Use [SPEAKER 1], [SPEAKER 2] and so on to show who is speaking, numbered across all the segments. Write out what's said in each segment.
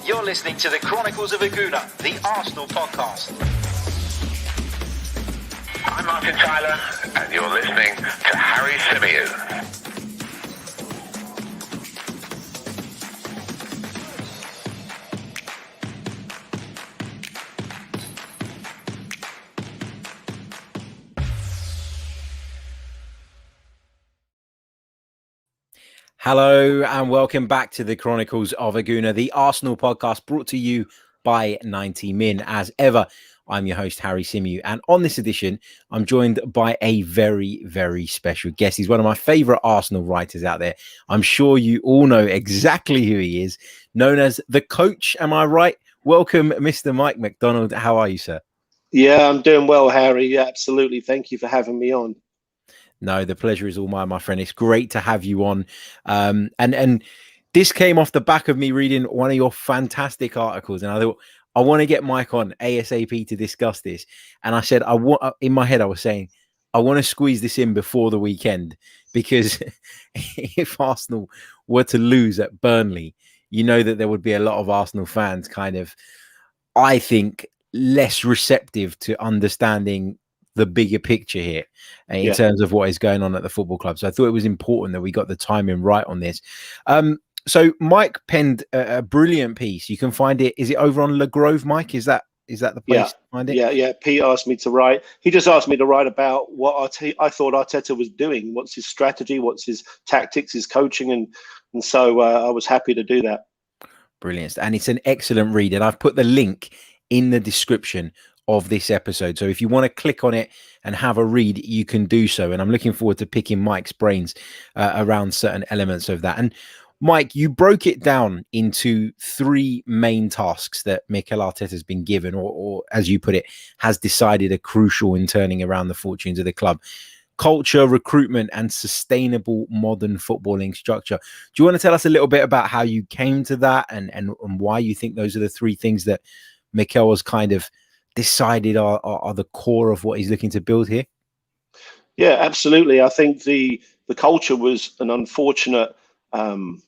[SPEAKER 1] You're listening to the Chronicles of a Gooner, the Arsenal podcast.
[SPEAKER 2] I'm Martin Tyler, and you're listening to Harry Symeou.
[SPEAKER 3] Hello and welcome back to the Chronicles of a Gooner, the Arsenal podcast brought to you by 90 Min. As ever, I'm your host, Harry Symeou, and on this edition, I'm joined by a very, very special guest. He's one of my favourite Arsenal writers out there. I'm sure you all know exactly who he is, known as the coach. Am I right? Welcome, Mr. Mike McDonald. How are you, sir?
[SPEAKER 4] Yeah, I'm doing well, Harry. Yeah, absolutely. Thank you for having me on.
[SPEAKER 3] No, the pleasure is all mine, my friend. It's great to have you on. And this came off the back of me reading one of your fantastic articles. And I thought, I want to get Mike on ASAP to discuss this. And I said, in my head, I was saying, I want to squeeze this in before the weekend, because if Arsenal were to lose at Burnley, you know that there would be a lot of Arsenal fans kind of, I think, less receptive to understanding the bigger picture here in terms of what is going on at the football club. So I thought it was important that we got the timing right on this. So Mike penned a brilliant piece. You can find it. Is it over on Le Grove, Mike? Is that the place to find it?
[SPEAKER 4] Yeah. Pete asked me to write. He just asked me to write about what I thought Arteta was doing. What's his strategy? What's his tactics, his coaching? And so I was happy to do that.
[SPEAKER 3] Brilliant. And it's an excellent read. And I've put the link in the description of this episode. So if you want to click on it and have a read, you can do so. And I'm looking forward to picking Mike's brains around certain elements of that. And Mike, you broke it down into three main tasks that Mikel Arteta has been given, or as you put it, has decided are crucial in turning around the fortunes of the club: culture, recruitment, and sustainable modern footballing structure. Do you want to tell us a little bit about how you came to that and why you think those are the three things that Mikel was kind of decided are the core of what he's looking to build here?
[SPEAKER 4] Yeah, absolutely. I think the culture was an unfortunate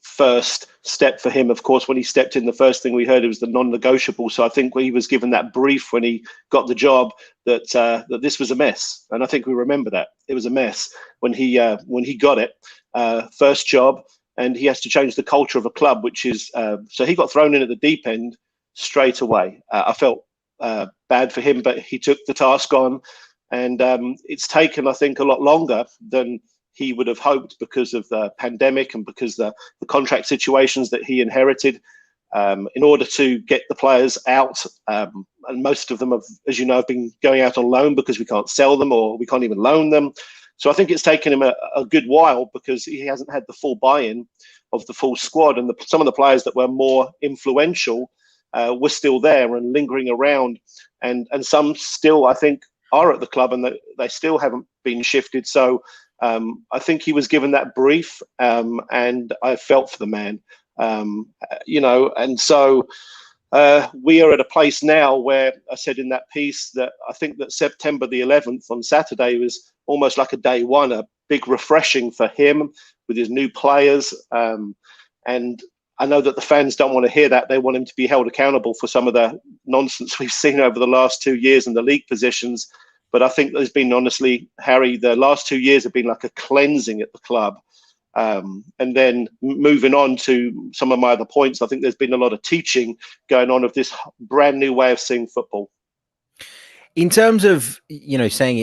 [SPEAKER 4] first step for him. Of course, when he stepped in, the first thing we heard, it was the non-negotiable. So I think he was given that brief when he got the job that this was a mess, and I think we remember that it was a mess when he got it, first job, and he has to change the culture of a club, which is so he got thrown in at the deep end straight away. I felt bad for him, but he took the task on, and it's taken, I think, a lot longer than he would have hoped because of the pandemic and because the contract situations that he inherited, in order to get the players out. And most of them have, as you know, have been going out on loan because we can't sell them or we can't even loan them. So I think it's taken him a good while because he hasn't had the full buy-in of the full squad, and some of the players that were more influential were still there and lingering around, and some still, I think, are at the club, and they still haven't been shifted. So I think he was given that brief, and I felt for the man, and so we are at a place now where I said in that piece that I think that September the 11th on Saturday was almost like a day one, a big refreshing for him with his new players, and I know that the fans don't want to hear that. They want him to be held accountable for some of the nonsense we've seen over the last 2 years in the league positions. But I think there's been, honestly, Harry, the last 2 years have been like a cleansing at the club. And then moving on to some of my other points, I think there's been a lot of teaching going on of this brand new way of seeing football.
[SPEAKER 3] In terms of, saying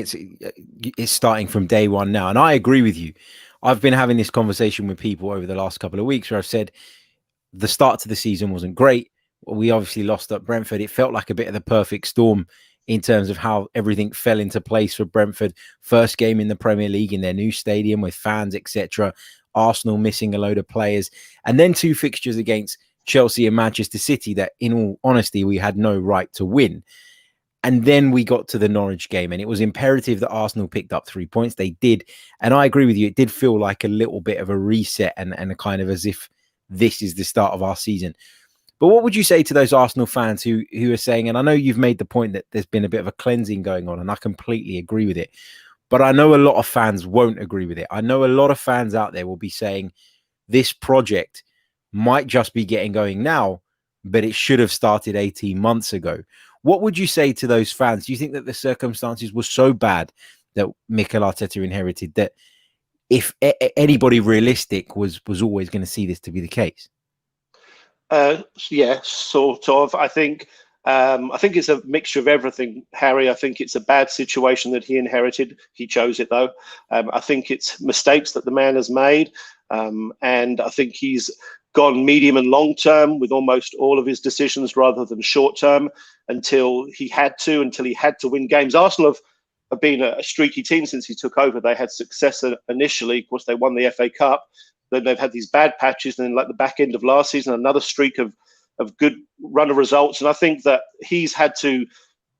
[SPEAKER 3] it's starting from day one now, and I agree with you. I've been having this conversation with people over the last couple of weeks where I've said, the start to the season wasn't great. We obviously lost at Brentford. It felt like a bit of the perfect storm in terms of how everything fell into place for Brentford. First game in the Premier League in their new stadium with fans, etc. Arsenal missing a load of players. And then two fixtures against Chelsea and Manchester City that, in all honesty, we had no right to win. And then we got to the Norwich game, and it was imperative that Arsenal picked up 3 points. They did. And I agree with you. It did feel like a little bit of a reset and a kind of as if this is the start of our season. But what would you say to those Arsenal fans who are saying, and I know you've made the point that there's been a bit of a cleansing going on, and I completely agree with it, but I know a lot of fans won't agree with it. I know a lot of fans out there will be saying this project might just be getting going now, but it should have started 18 months ago. What would you say to those fans? Do you think that the circumstances were so bad that Mikel Arteta inherited that if anybody realistic was always going to see this to be the case?
[SPEAKER 4] Yeah, sort of. I think it's a mixture of everything, Harry. I think it's a bad situation that he inherited. He chose it, though. I think it's mistakes that the man has made. And I think he's gone medium and long term with almost all of his decisions rather than short term until he had to win games. Arsenal have been a streaky team since he took over. They had success initially. Of course, they won the FA Cup. Then they've had these bad patches. And then like the back end of last season, another streak of good run of results. And I think that he's had to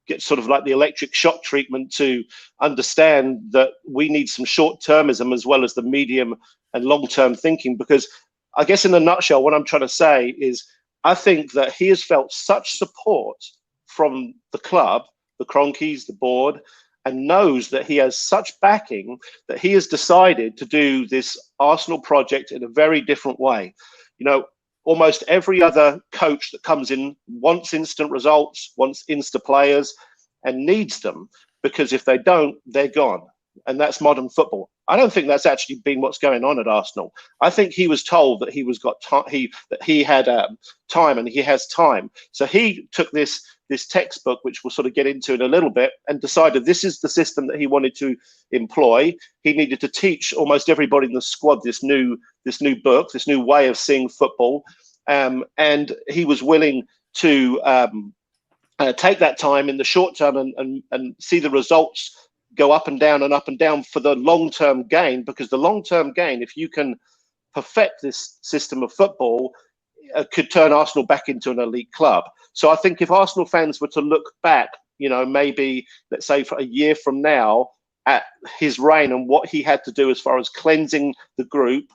[SPEAKER 4] get sort of like the electric shock treatment to understand that we need some short-termism as well as the medium and long-term thinking. Because I guess in a nutshell, what I'm trying to say is I think that he has felt such support from the club, the Chronicles, the board, and knows that he has such backing that he has decided to do this Arsenal project in a very different way. You know, almost every other coach that comes in wants instant results, wants Insta players, and needs them, because if they don't, they're gone. And that's modern football. I don't think that's actually been what's going on at Arsenal. I think he was told that he had time, and he has time. So he took this textbook, which we'll sort of get into in a little bit, and decided this is the system that he wanted to employ. He needed to teach almost everybody in the squad this new book, this new way of seeing football, and he was willing to take that time in the short term and see the results go up and down for the long-term gain. Because the long-term gain, if you can perfect this system of football, could turn Arsenal back into an elite club. So I think if Arsenal fans were to look back, you know, maybe let's say for a year from now at his reign and what he had to do as far as cleansing the group,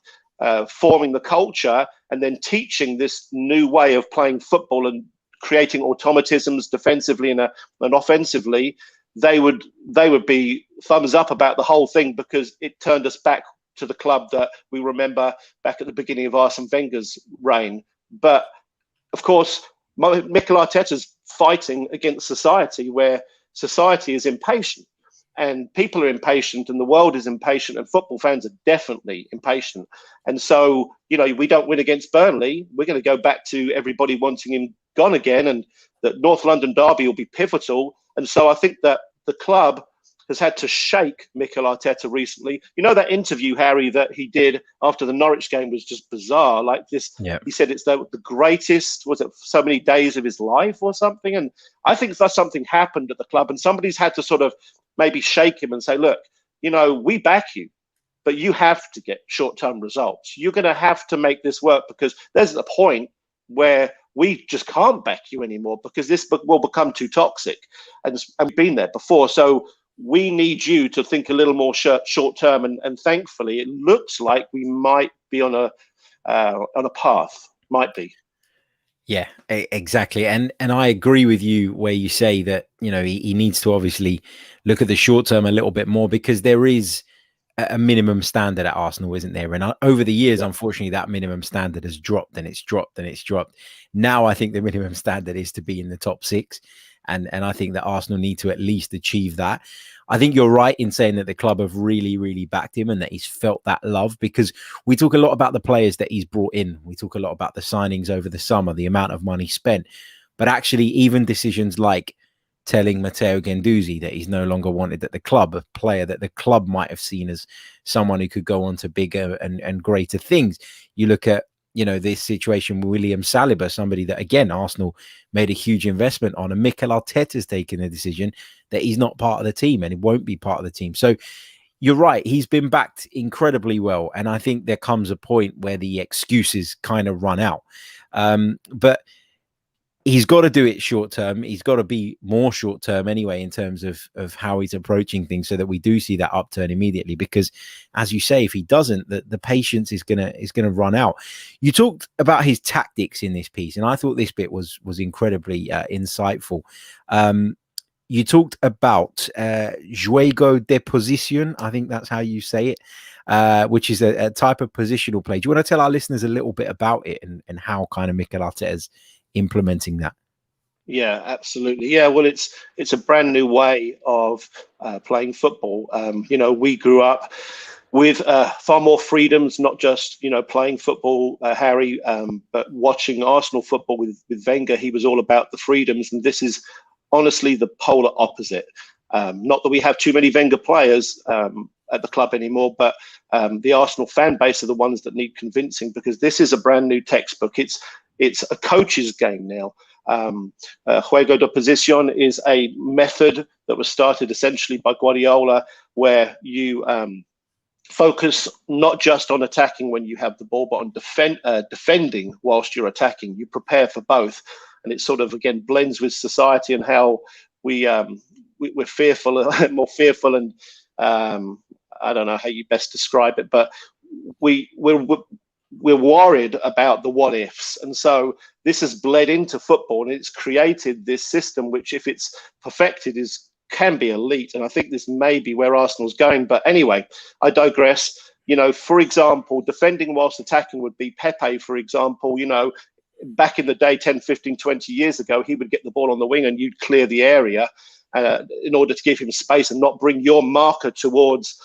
[SPEAKER 4] forming the culture, and then teaching this new way of playing football and creating automatisms defensively and offensively, they would be thumbs up about the whole thing, because it turned us back to the club that we remember back at the beginning of Arsene Wenger's reign. But of course, Mikel Arteta's fighting against society, where society is impatient and people are impatient and the world is impatient and football fans are definitely impatient. And so, you know, we don't win against Burnley, we're going to go back to everybody wanting him gone again, and that North London derby will be pivotal. And so I think that the club has had to shake Mikel Arteta recently. You know, that interview, Harry, that he did after the Norwich game was just bizarre. Like this, yeah. He said it's the greatest, was it so many days of his life or something? And I think that something happened at the club, and somebody's had to sort of maybe shake him and say, look, you know, we back you, but you have to get short-term results. You're going to have to make this work, because there's a point where we just can't back you anymore, because this will become too toxic. And we've been there before. So we need you to think a little more short term, and thankfully it looks like we might be on a path. Might be.
[SPEAKER 3] Yeah, exactly. And I agree with you where you say that, you know, he needs to obviously look at the short term a little bit more, because there is a minimum standard at Arsenal, isn't there? And over the years, unfortunately, that minimum standard has dropped and it's dropped and it's dropped. Now I think the minimum standard is to be in the top six. And I think that Arsenal need to at least achieve that. I think you're right in saying that the club have really, really backed him and that he's felt that love, because we talk a lot about the players that he's brought in. We talk a lot about the signings over the summer, the amount of money spent. But actually, even decisions like telling Matteo Guendouzi that he's no longer wanted at the club, a player that the club might have seen as someone who could go on to bigger and greater things. You look at, you know, this situation with William Saliba, somebody that, again, Arsenal made a huge investment on, and Mikel Arteta's taken the decision that he's not part of the team and he won't be part of the team. So you're right, he's been backed incredibly well. And I think there comes a point where the excuses kind of run out. But he's got to do it short term. He's got to be more short term anyway in terms of how he's approaching things, so that we do see that upturn immediately. Because, as you say, if he doesn't, the patience is gonna run out. You talked about his tactics in this piece, and I thought this bit was incredibly insightful. You talked about juego de posición. I think that's how you say it, which is a type of positional play. Do you want to tell our listeners a little bit about it and how kind of Mikel Arteta's implementing that.
[SPEAKER 4] Yeah, absolutely. Yeah, well, it's a brand new way of playing football. We grew up with far more freedoms, not just playing football, Harry, but watching Arsenal football with Wenger. He was all about the freedoms, and this is honestly the polar opposite. Not that we have too many Wenger players at the club anymore, but the Arsenal fan base are the ones that need convincing, because this is a brand new textbook. It's a coach's game now. Juego de Posición is a method that was started essentially by Guardiola, where you focus not just on attacking when you have the ball, but on defending whilst you're attacking. You prepare for both, and it sort of again blends with society and how we're fearful, more fearful, and I don't know how you best describe it, but we're worried about the what ifs. And so this has bled into football, and it's created this system which, if it's perfected, can be elite. And I think this may be where Arsenal's going. But anyway, I digress. For example, defending whilst attacking would be Pepe, for example. Back in the day, 10, 15, 20 years ago, he would get the ball on the wing and you'd clear the area in order to give him space and not bring your marker towards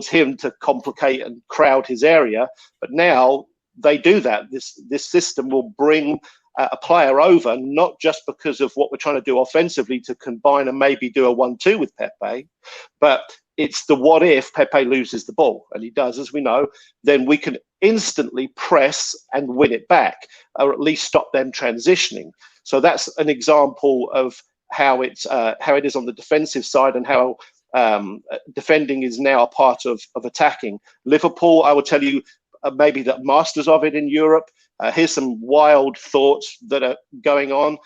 [SPEAKER 4] him to complicate and crowd his area. But now they do that. This system will bring a player over, not just because of what we're trying to do offensively to combine and maybe do a 1-2 with Pepe, but it's the what if Pepe loses the ball, and he does, as we know, then we can instantly press and win it back, or at least stop them transitioning. So that's an example of how it is on the defensive side, and how defending is now a part of attacking. Liverpool, I will tell you, maybe the masters of it in Europe. Here's some wild thoughts that are going on.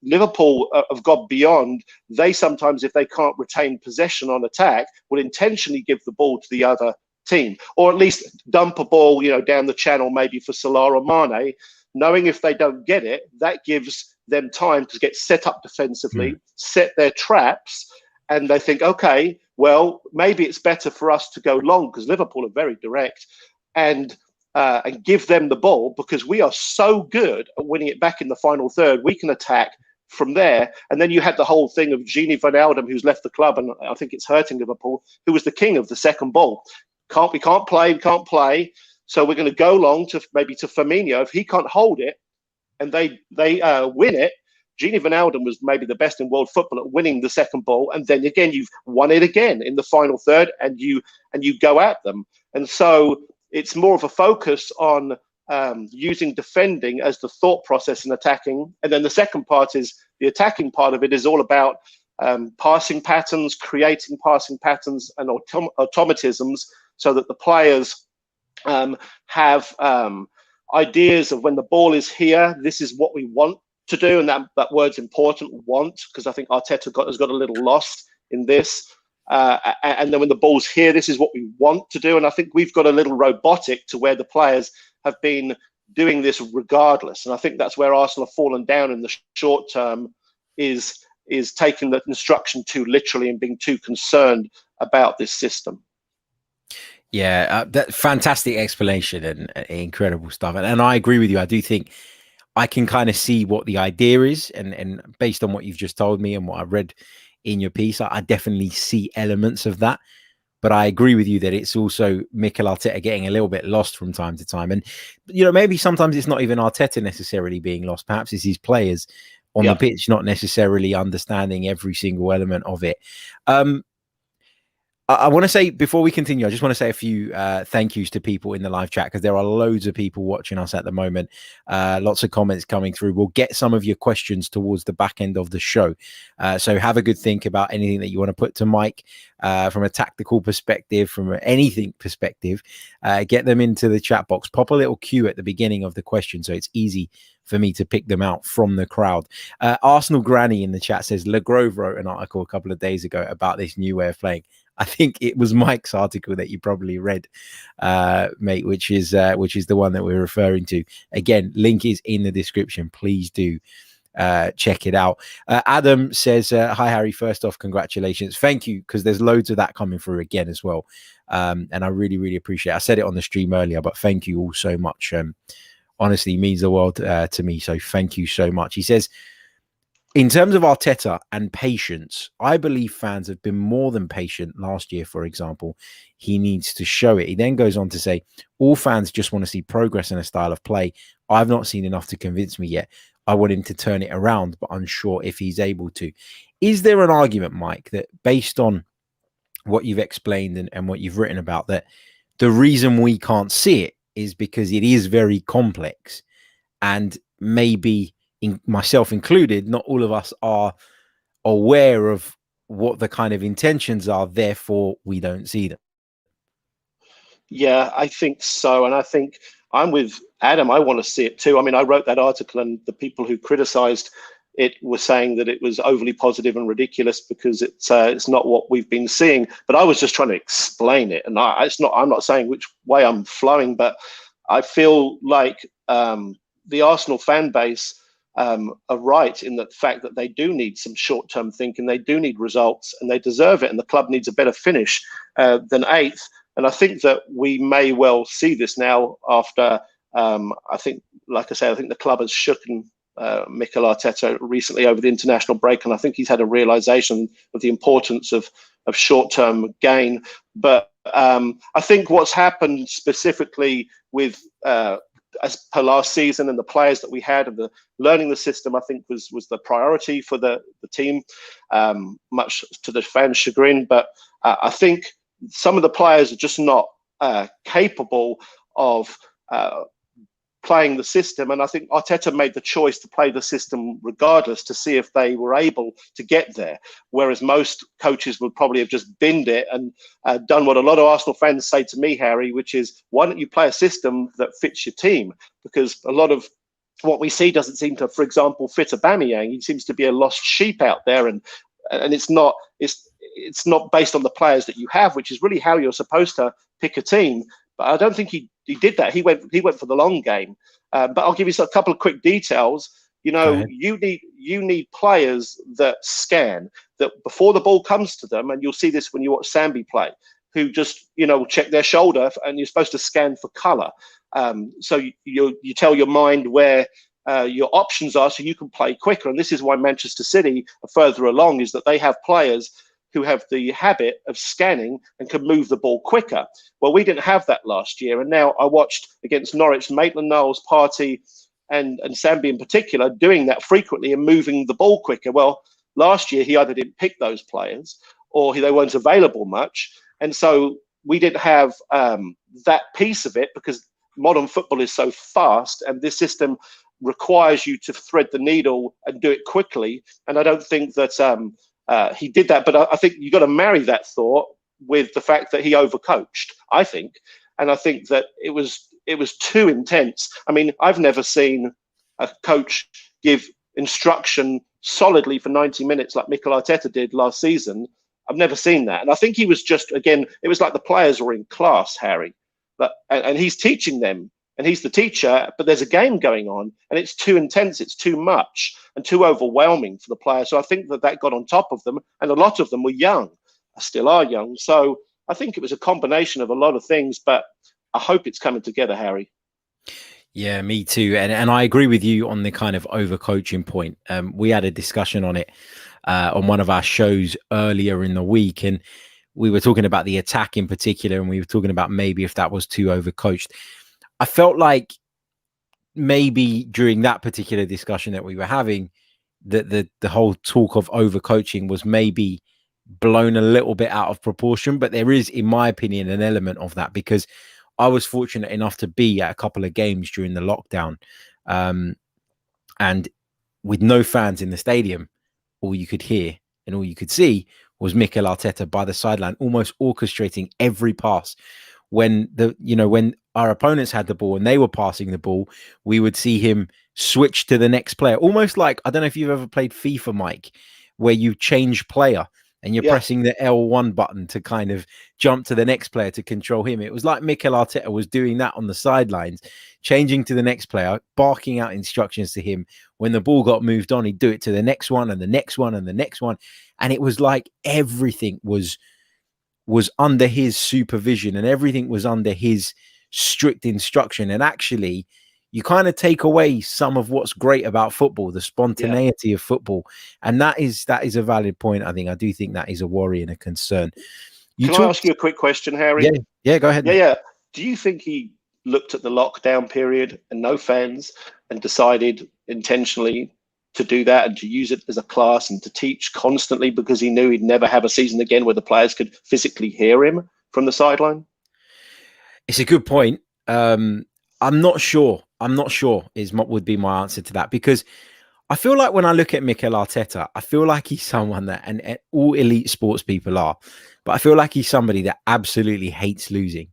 [SPEAKER 4] Liverpool have got beyond. They sometimes, if they can't retain possession on attack, will intentionally give the ball to the other team, or at least dump a ball, down the channel, maybe for Salah or Mane, knowing if they don't get it, that gives them time to get set up defensively, set their traps, and they think, okay, well, maybe it's better for us to go long, because Liverpool are very direct, and give them the ball, because we are so good at winning it back in the final third. We can attack from there. And then you had the whole thing of Gini Wijnaldum, who's left the club, and I think it's hurting Liverpool, who was the king of the second ball. We can't play. So we're going to go long to Firmino. If he can't hold it and they win it, Gini Wijnaldum was maybe the best in world football at winning the second ball. And then again, you've won it again in the final third, and you go at them. And so it's more of a focus on using defending as the thought process in attacking. And then the second part is the attacking part of it is all about passing patterns, creating passing patterns and automatisms, so that the players have ideas of when the ball is here, this is what we want to do. And that word's important, want, because I think Arteta has got a little lost in this. And then when the ball's here, this is what we want to do. And I think we've got a little robotic to where the players have been doing this regardless. And I think that's where Arsenal have fallen down in the short term, is taking the instruction too literally and being too concerned about this system.
[SPEAKER 3] Yeah, that fantastic explanation and incredible stuff. And I agree with you. I do think I can kind of see what the idea is. And based on what you've just told me and what I read in your piece, I definitely see elements of that. But I agree with you that it's also Mikel Arteta getting a little bit lost from time to time. And, maybe sometimes it's not even Arteta necessarily being lost. Perhaps it's his players on the pitch not necessarily understanding every single element of it. I want to say, before we continue, I just want to say a few thank yous to people in the live chat, because there are loads of people watching us at the moment. Lots of comments coming through. We'll get some of your questions towards the back end of the show. So have a good think about anything that you want to put to Mike from a tactical perspective, from anything perspective. Get them into the chat box. Pop a little cue at the beginning of the question so it's easy for me to pick them out from the crowd. Arsenal Granny in the chat says, Le Grove wrote an article a couple of days ago about this new way of playing. I think it was Mike's article that you probably read, mate, which is the one that we're referring to. Again, link is in the description. Please do check it out. Adam says, hi, Harry. First off, congratulations. Thank you, because there's loads of that coming through again as well. And I really, really appreciate it. I said it on the stream earlier, but thank you all so much honestly means the world to me. So thank you so much. He says, in terms of Arteta and patience, I believe fans have been more than patient last year, for example. He needs to show it. He then goes on to say, all fans just want to see progress in a style of play. I've not seen enough to convince me yet. I want him to turn it around, but unsure if he's able to. Is there an argument, Mike, that based on what you've explained and what you've written about, that the reason we can't see it is because it is very complex, and maybe myself included, not all of us are aware of what the kind of intentions are, therefore we don't see them?
[SPEAKER 4] Yeah, I think so. And I think I'm with Adam. I want to see it too. I mean, I wrote that article, and the people who criticized it were saying that it was overly positive and ridiculous because it's not what we've been seeing. But I was just trying to explain it. And I'm not saying which way I'm flowing, but I feel like the Arsenal fan base are right in the fact that they do need some short-term thinking. They do need results, and they deserve it. And the club needs a better finish than 8th. And I think that we may well see this now after, I think, like I say, I think the club has shooken Mikel Arteta recently over the international break. And I think he's had a realization of the importance of short-term gain. But I think what's happened specifically with, as per last season, and the players that we had and the learning the system, I think was the priority for the team, much to the fans' chagrin. But I think some of the players are just not capable of playing the system. And I think Arteta made the choice to play the system regardless, to see if they were able to get there. Whereas most coaches would probably have just binned it and done what a lot of Arsenal fans say to me, Harry, which is, why don't you play a system that fits your team? Because a lot of what we see doesn't seem to, for example, fit Aubameyang. He seems to be a lost sheep out there. And it's not based on the players that you have, which is really how you're supposed to pick a team. But I don't think he did that. He went for the long game. But I'll give you a couple of quick details. You know, you need players that scan, that before the ball comes to them, and you'll see this when you watch Sambi play, who just, check their shoulder, and you're supposed to scan for colour. So you tell your mind where your options are, so you can play quicker. And this is why Manchester City are further along, is that they have players who have the habit of scanning and can move the ball quicker. Well, we didn't have that last year. And now I watched against Norwich, Maitland-Niles, Partey and Sambi in particular doing that frequently and moving the ball quicker. Well, last year he either didn't pick those players or they weren't available much. And so we didn't have that piece of it, because modern football is so fast and this system requires you to thread the needle and do it quickly. And I don't think that he did that, but I think you got to marry that thought with the fact that he overcoached, I think. And I think that it was too intense. I mean, I've never seen a coach give instruction solidly for 90 minutes like Mikel Arteta did last season. I've never seen that. And I think he was just, again, it was like the players were in class, Harry. And he's teaching them, and he's the teacher, but there's a game going on, and it's too intense, it's too much, and too overwhelming for the players. So I think that got on top of them, and a lot of them were young, still are young. So I think it was a combination of a lot of things, but I hope it's coming together, Harry.
[SPEAKER 3] Yeah, me too. And I agree with you on the kind of overcoaching point. We had a discussion on it on one of our shows earlier in the week, and we were talking about the attack in particular, and we were talking about maybe if that was too overcoached. I felt like maybe during that particular discussion that we were having, that the whole talk of overcoaching was maybe blown a little bit out of proportion. But there is, in my opinion, an element of that, because I was fortunate enough to be at a couple of games during the lockdown, and with no fans in the stadium, all you could hear and all you could see was Mikel Arteta by the sideline, almost orchestrating every pass. When our opponents had the ball and they were passing the ball, we would see him switch to the next player. Almost like, I don't know if you've ever played FIFA, Mike, where you change player and you're pressing the L1 button to kind of jump to the next player to control him. It was like Mikel Arteta was doing that on the sidelines, changing to the next player, barking out instructions to him. When the ball got moved on, he'd do it to the next one and the next one and the next one. And it was like everything was under his supervision and everything was under his strict instruction. And actually, you kind of take away some of what's great about football, the spontaneity of football. And that is a valid point. I do think that is a worry and a concern.
[SPEAKER 4] Can I ask you a quick question, Harry?
[SPEAKER 3] Yeah, go ahead.
[SPEAKER 4] Yeah. Do you think he looked at the lockdown period and no fans and decided intentionally to do that and to use it as a class and to teach constantly because he knew he'd never have a season again where the players could physically hear him from the sideline?
[SPEAKER 3] It's a good point. I'm not sure. Would be my answer to that, because I feel like when I look at Mikel Arteta, I feel like he's someone that, and all elite sports people are, but I feel like he's somebody that absolutely hates losing.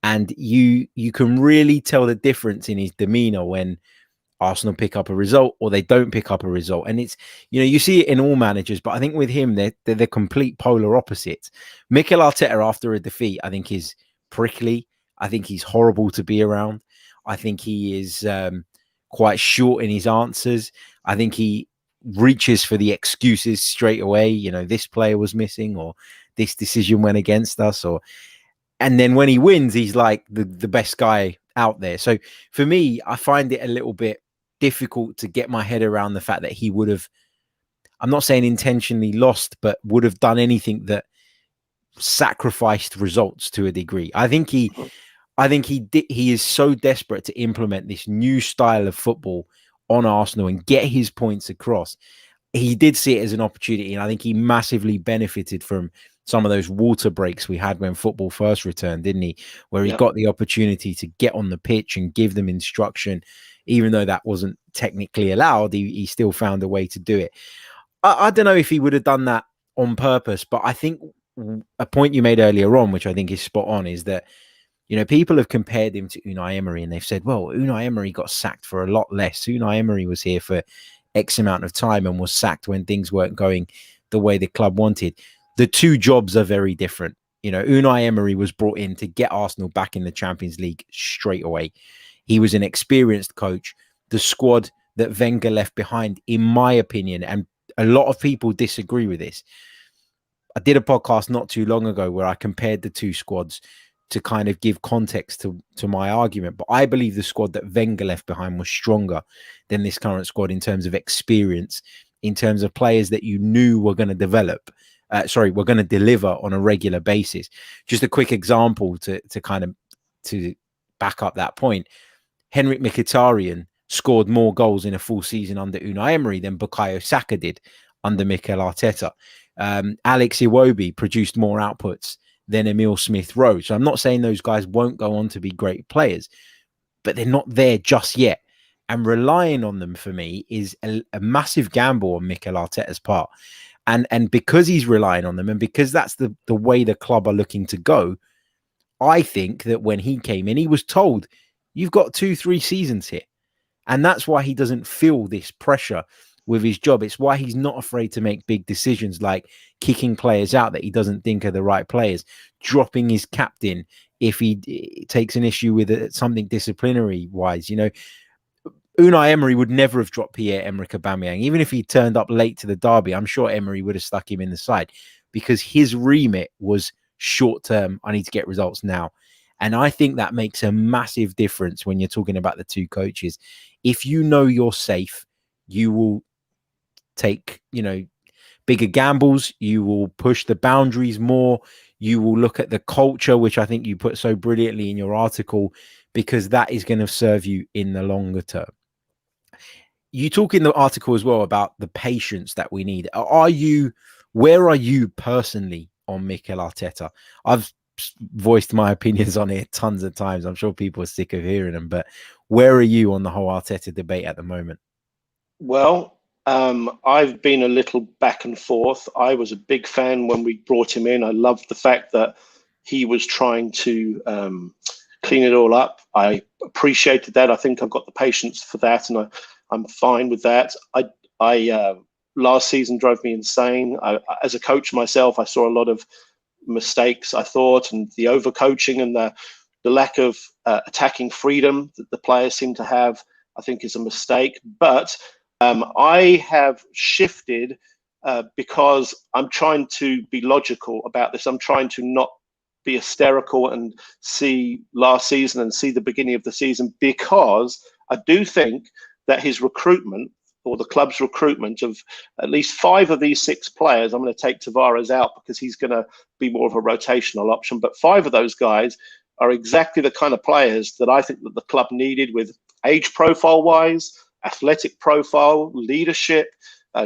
[SPEAKER 3] And you can really tell the difference in his demeanor when Arsenal pick up a result or they don't pick up a result. And it's, you see it in all managers, but I think with him, they're the complete polar opposites. Mikel Arteta, after a defeat, I think is prickly. I think he's horrible to be around. I think he is quite short in his answers. I think he reaches for the excuses straight away. This player was missing, or this decision went against us, and then when he wins, he's like the best guy out there. So for me, I find it a little bit difficult to get my head around the fact that he would have, I'm not saying intentionally lost, but would have done anything that sacrificed results to a degree. I think he is so desperate to implement this new style of football on Arsenal and get his points across. He did see it as an opportunity, and I think he massively benefited from some of those water breaks we had when football first returned, didn't he? Where he got the opportunity to get on the pitch and give them instruction, even though that wasn't technically allowed. He still found a way to do it. I don't know if he would have done that on purpose, but I think a point you made earlier on, which I think is spot on, is that people have compared him to Unai Emery, and they've said, well, Unai Emery got sacked for a lot less. Unai Emery was here for X amount of time and was sacked when things weren't going the way the club wanted. The two jobs are very different. Unai Emery was brought in to get Arsenal back in the Champions League straight away. He was an experienced coach. The squad that Wenger left behind, in my opinion, and a lot of people disagree with this. I did a podcast not too long ago where I compared the two squads to kind of give context to my argument. But I believe the squad that Wenger left behind was stronger than this current squad in terms of experience, in terms of players that you knew were going to develop. We're going to deliver on a regular basis. Just a quick example to back up that point. Henrik Mkhitaryan scored more goals in a full season under Unai Emery than Bukayo Saka did under Mikel Arteta. Alex Iwobi produced more outputs than Emile Smith-Rowe. So I'm not saying those guys won't go on to be great players, but they're not there just yet. And relying on them for me is a massive gamble on Mikel Arteta's part. And because he's relying on them, and because that's the way the club are looking to go, I think that when he came in, he was told, you've got 2-3 seasons here. And that's why he doesn't feel this pressure with his job. It's why he's not afraid to make big decisions like kicking players out that he doesn't think are the right players, dropping his captain if he takes an issue with something disciplinary wise. Unai Emery would never have dropped Pierre-Emerick Aubameyang. Even if he turned up late to the derby, I'm sure Emery would have stuck him in the side, because his remit was short term. I need to get results now. And I think that makes a massive difference when you're talking about the two coaches. If you know you're safe, you will take, bigger gambles. You will push the boundaries more. You will look at the culture, which I think you put so brilliantly in your article, because that is going to serve you in the longer term. You talk in the article as well about the patience that we need. Where are you personally on Mikel Arteta? I've voiced my opinions on it tons of times. I'm sure people are sick of hearing them, but where are you on the whole Arteta debate at the moment?
[SPEAKER 4] Well, I've been a little back and forth. I was a big fan when we brought him in. I loved the fact that he was trying to clean it all up. I appreciated that. I think I've got the patience for that, and I'm fine with that. I last season drove me insane. As a coach myself, I saw a lot of mistakes, I thought, and the overcoaching and the lack of attacking freedom that the players seem to have, I think, is a mistake. But I have shifted because I'm trying to be logical about this. I'm trying to not be hysterical and see last season and see the beginning of the season, because I do think that his recruitment, or the club's recruitment of at least 5 of these 6 players, I'm going to take Tavares out because he's going to be more of a rotational option, but 5 of those guys are exactly the kind of players that I think that the club needed, with age profile wise, athletic profile, leadership,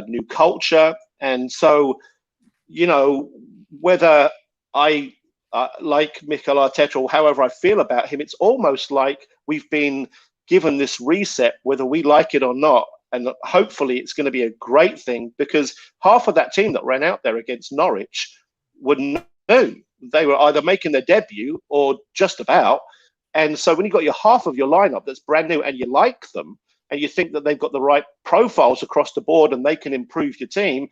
[SPEAKER 4] new culture. And so, whether I like Mikel Arteta or however I feel about him, it's almost like we've been given this reset, whether we like it or not. And hopefully it's going to be a great thing, because half of that team that ran out there against Norwich were new. They were either making their debut or just about. And so when you've got half of your lineup that's brand new and you like them, and you think that they've got the right profiles across the board and they can improve your team,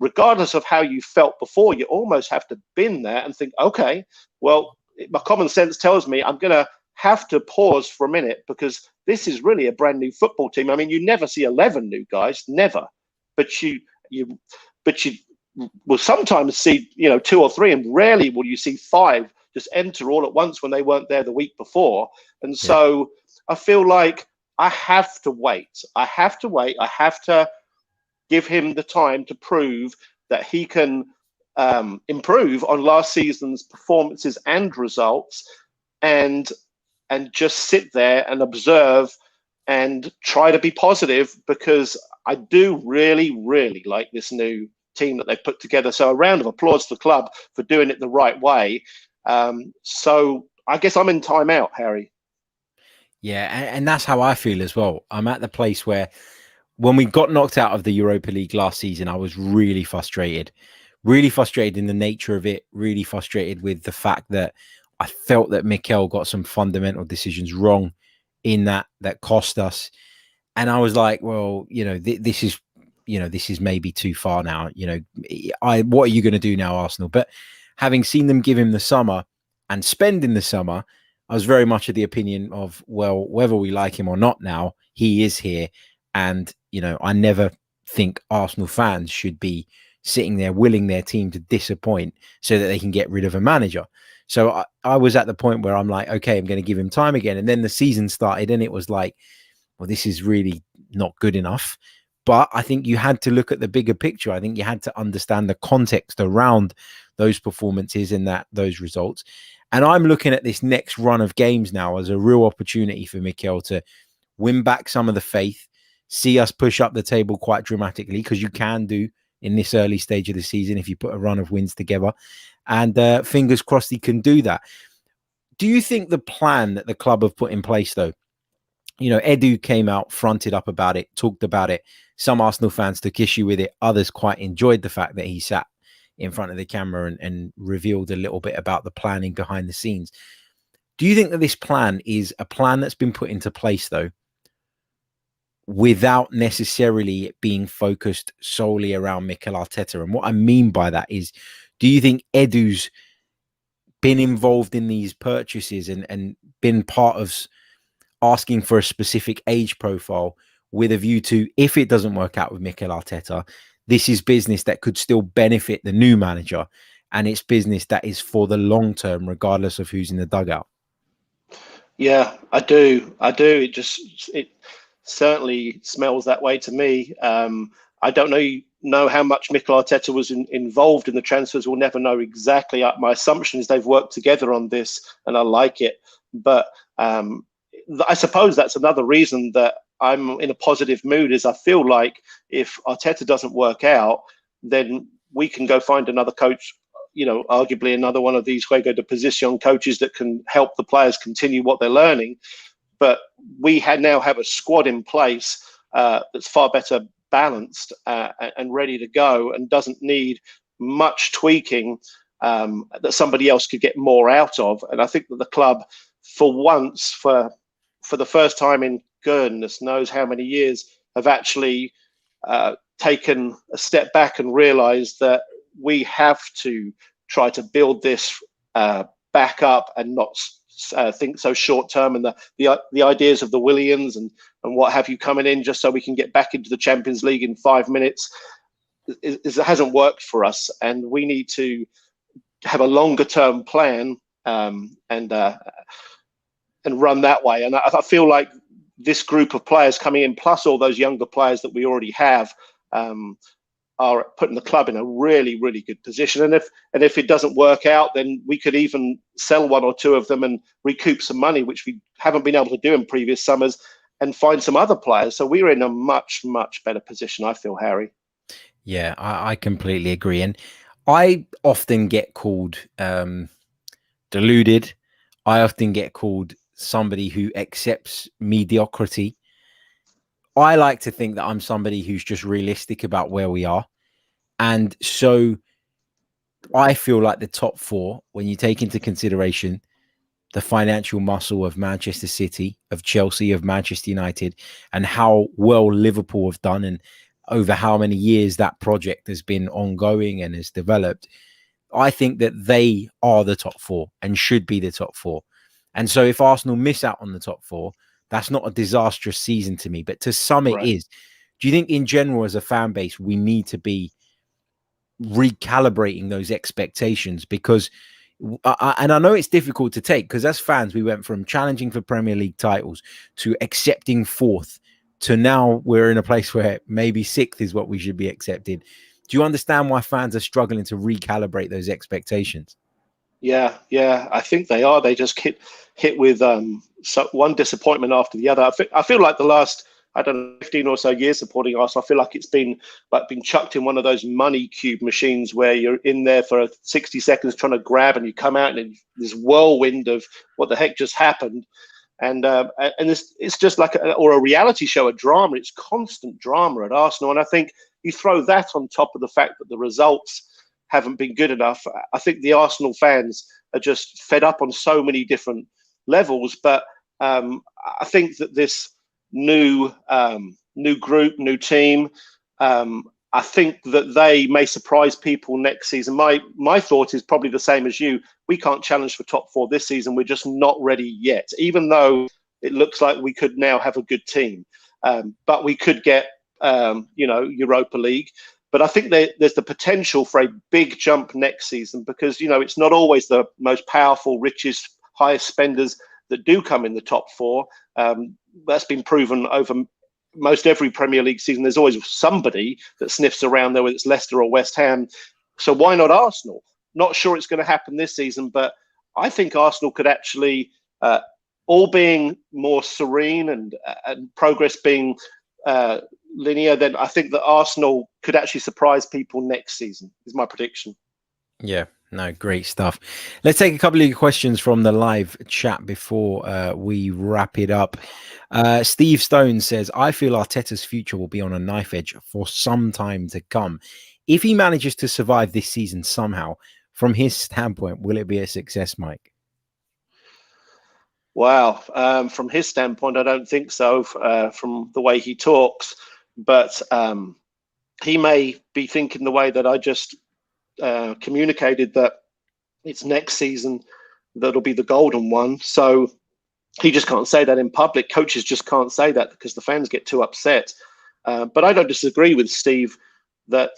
[SPEAKER 4] regardless of how you felt before, you almost have to bin there and think, okay, well, my common sense tells me I'm going to have to pause for a minute, because this is really a brand new football team. I mean, you never see 11 new guys, never, but you will sometimes see 2 or 3, and rarely will you see 5 just enter all at once when they weren't there the week before. And so I feel like I have to wait. I have to give him the time to prove that he can improve on last season's performances and results, and just sit there and observe and try to be positive, because I do really, really like this new team that they've put together. So a round of applause to the club for doing it the right way. So I guess I'm in timeout, Harry.
[SPEAKER 3] Yeah, and that's how I feel as well. I'm at the place where when we got knocked out of the Europa League last season, I was really frustrated in the nature of it, really frustrated with the fact that I felt that Mikel got some fundamental decisions wrong in that cost us. And I was like, well, this is maybe too far now. What are you going to do now, Arsenal? But having seen them give him the summer and spend in the summer, I was very much of the opinion of, well, whether we like him or not now, he is here. And, I never think Arsenal fans should be sitting there willing their team to disappoint so that they can get rid of a manager. So I was at the point where I'm like, okay, I'm going to give him time again. And then the season started and it was like, well, this is really not good enough. But I think you had to look at the bigger picture. I think you had to understand the context around those performances and those results. And I'm looking at this next run of games now as a real opportunity for Mikel to win back some of the faith, see us push up the table quite dramatically, because you can do in this early stage of the season if you put a run of wins together. And fingers crossed he can do that. Do you think the plan that the club have put in place, though, Edu came out, fronted up about it, talked about it. Some Arsenal fans took issue with it. Others quite enjoyed the fact that he sat in front of the camera and revealed a little bit about the planning behind the scenes. Do you think that this plan is a plan that's been put into place, though, without necessarily it being focused solely around Mikel Arteta? And what I mean by that is, do you think Edu's been involved in these purchases and been part of asking for a specific age profile with a view to, if it doesn't work out with Mikel Arteta, this is business that could still benefit the new manager, and it's business that is for the long term, regardless of who's in the dugout?
[SPEAKER 4] Yeah, I do. It certainly smells that way to me. I don't know how much Mikel Arteta was involved in the transfers. We'll never know exactly. My assumption is they've worked together on this, and I like it. But I suppose that's another reason that I'm in a positive mood, is I feel like if Arteta doesn't work out, then we can go find another coach, arguably another one of these Juego de Posición coaches that can help the players continue what they're learning. But we now have a squad in place that's far better balanced and ready to go, and doesn't need much tweaking that somebody else could get more out of. And I think that the club, for once, for the first time in goodness knows how many years, have actually taken a step back and realized that we have to try to build this back up and not think so short term, and the ideas of the Williams and what have you coming in just so we can get back into the Champions League in 5 minutes it hasn't worked for us, and we need to have a longer term plan and run that way. And I feel like this group of players coming in, plus all those younger players that we already have, are putting the club in a really, really good position. And if it doesn't work out, then we could even sell one or two of them and recoup some money, which we haven't been able to do in previous summers, and find some other players. So we're in a much, much better position, I feel, Harry.
[SPEAKER 3] Yeah, I completely agree. And I often get called deluded. I often get called somebody who accepts mediocrity. I like to think that I'm somebody who's just realistic about where we are. And so I feel like the top four, when you take into consideration the financial muscle of Manchester City, of Chelsea, of Manchester United, and how well Liverpool have done, and over how many years that project has been ongoing and has developed, I think that they are the top four and should be the top four. And so if Arsenal miss out on the top four, that's not a disastrous season to me, but to some it is. Do you think in general as a fan base, we need to be recalibrating those expectations? Because and I know it's difficult to take, because as fans, we went from challenging for Premier League titles to accepting fourth to now we're in a place where maybe sixth is what we should be accepted. Do you understand why fans are struggling to recalibrate those expectations?
[SPEAKER 4] Yeah, I think they are. They just hit with one disappointment after the other. I feel like the last, 15 or so years supporting Arsenal, I feel like it's been chucked in one of those money cube machines where you're in there for 60 seconds trying to grab, and you come out in this whirlwind of what the heck just happened. And it's just like a reality show, a drama. It's constant drama at Arsenal. And I think you throw that on top of the fact that the results haven't been good enough. I think the Arsenal fans are just fed up on so many different levels. But I think that this new group, new team, I think that they may surprise people next season. My thought is probably the same as you. We can't challenge for top four this season. We're just not ready yet, even though it looks like we could now have a good team. But we could get, Europa League. But I think there's the potential for a big jump next season, because, it's not always the most powerful, richest, highest spenders that do come in the top four. That's been proven over most every Premier League season. There's always somebody that sniffs around there, whether it's Leicester or West Ham. So why not Arsenal? Not sure it's going to happen this season, but I think Arsenal could actually, all being more serene and progress being linear, then I think that Arsenal could actually surprise people next season, is my prediction.
[SPEAKER 3] Yeah, no, great stuff. Let's take a couple of questions from the live chat before we wrap it up. Steve Stone says, I feel Arteta's future will be on a knife edge for some time to come. If he manages to survive this season somehow, from his standpoint, will it be a success, Mike?
[SPEAKER 4] Wow. From his standpoint, I don't think so, from the way he talks. But he may be thinking the way that I just communicated, that it's next season that'll be the golden one. So he just can't say that in public. Coaches just can't say that because the fans get too upset. But I don't disagree with Steve that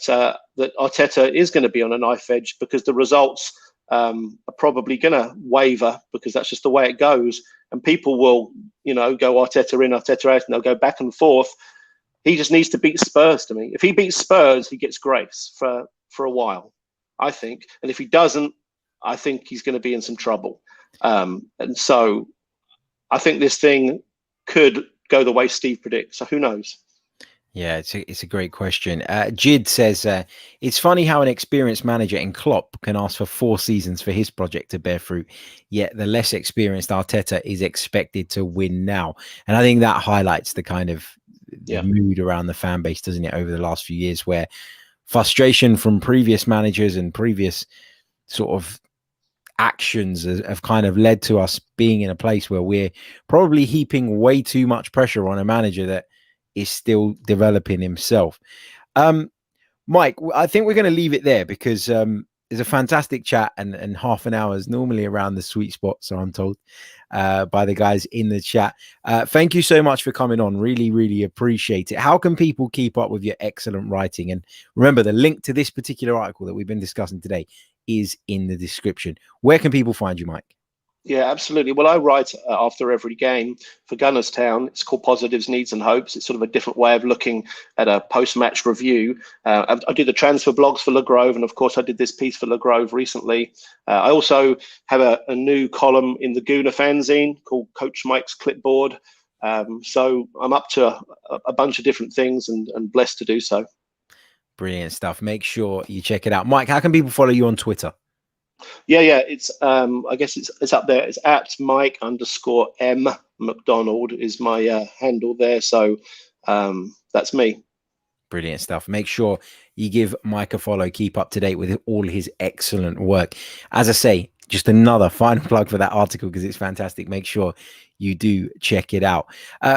[SPEAKER 4] Arteta is going to be on a knife edge, because the results are probably going to waver, because that's just the way it goes. And people will, go Arteta in, Arteta out, and they'll go back and forth. He just needs to beat Spurs to me. If he beats Spurs, he gets grace for a while, I think. And if he doesn't, I think he's going to be in some trouble. And so I think this thing could go the way Steve predicts. So who knows?
[SPEAKER 3] Yeah, it's a great question. Jid says, it's funny how an experienced manager in Klopp can ask for 4 seasons for his project to bear fruit, yet the less experienced Arteta is expected to win now. And I think that highlights the kind of mood around the fan base, doesn't it, over the last few years, where frustration from previous managers and previous sort of actions have kind of led to us being in a place where we're probably heaping way too much pressure on a manager that is still developing himself. Mike, I think we're going to leave it there, because it's a fantastic chat, and half an hour is normally around the sweet spot, so I'm told by the guys in the chat. Thank you so much for coming on. Really, really appreciate it. How can people keep up with your excellent writing? And remember, the link to this particular article that we've been discussing today is in the description. Where can people find you, Mike?
[SPEAKER 4] Yeah, absolutely. Well, I write after every game for Gunners Town. It's called Positives, Needs and Hopes. It's sort of a different way of looking at a post-match review. I do the transfer blogs for Le Grove, and of course I did this piece for Le Grove recently. I also have a new column in the Gooner fanzine called Coach Mike's Clipboard. So I'm up to a bunch of different things and blessed to do so.
[SPEAKER 3] Brilliant stuff. Make sure you check it out. Mike, how can people follow you on Twitter?
[SPEAKER 4] Yeah. It's I guess it's up there. It's at Mike_M McDonald is my handle there. So that's me.
[SPEAKER 3] Brilliant stuff. Make sure you give Mike a follow. Keep up to date with all his excellent work. As I say, just another final plug for that article because it's fantastic. Make sure you do check it out.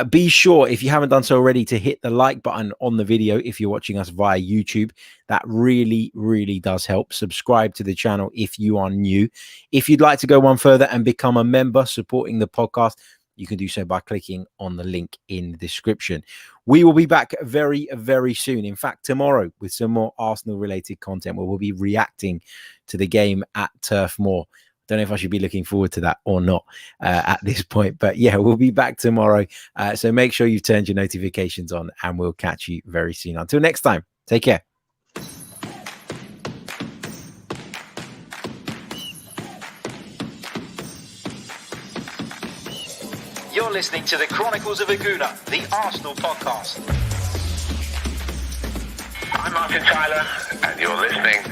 [SPEAKER 3] Be sure, if you haven't done so already, to hit the like button on the video if you're watching us via YouTube. That really, really does help. Subscribe to the channel if you are new. If you'd like to go one further and become a member supporting the podcast, you can do so by clicking on the link in the description. We will be back very, very soon. In fact, tomorrow with some more Arsenal-related content where we'll be reacting to the game at Turf Moor. Don't know if I should be looking forward to that or not at this point. But yeah, we'll be back tomorrow. So make sure you've turned your notifications on and we'll catch you very soon. Until next time, take care.
[SPEAKER 1] You're listening to the Chronicles of a Gooner, the Arsenal podcast.
[SPEAKER 2] I'm Martin Tyler, and you're listening